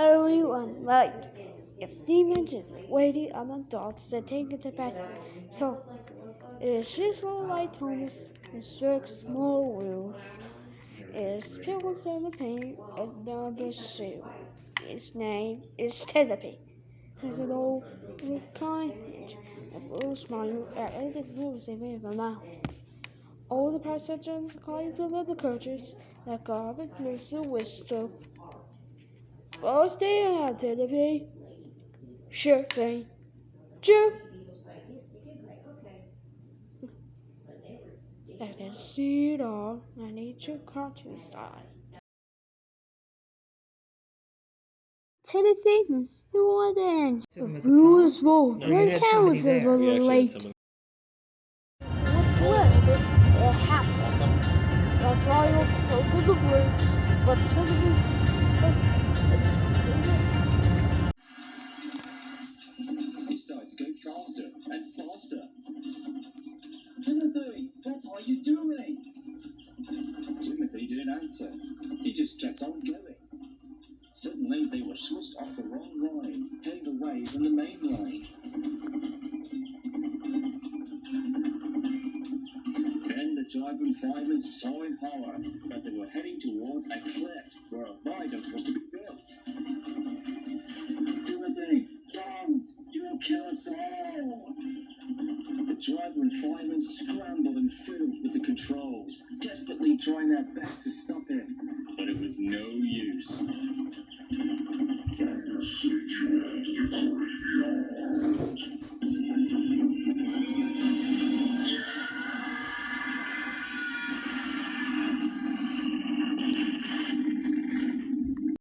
everyone right. It's demons waiting on the dots that take it to pass. So it is usual like Thomas and six small wheels. It is pilgrims in the pain and number two. Its name is Telepy. Has an old kind a blue smile at the music in the mouth. All the passengers climbed to the coaches that got up close to whistle. First day at Telepy. Sure thing. Sure. I can see it all. I need to countryside. Televisions, who are then? The rules full. The cows are a little late. What's left? It happens. The trials go to the bridge, but television He started to go faster and faster. Timothy, what are you doing? Timothy didn't answer. He just kept on going. Suddenly, they were switched off the wrong line, heading away from the main line. Then the driving firemen saw in horror that they were heading towards a cliff where a viaduct was to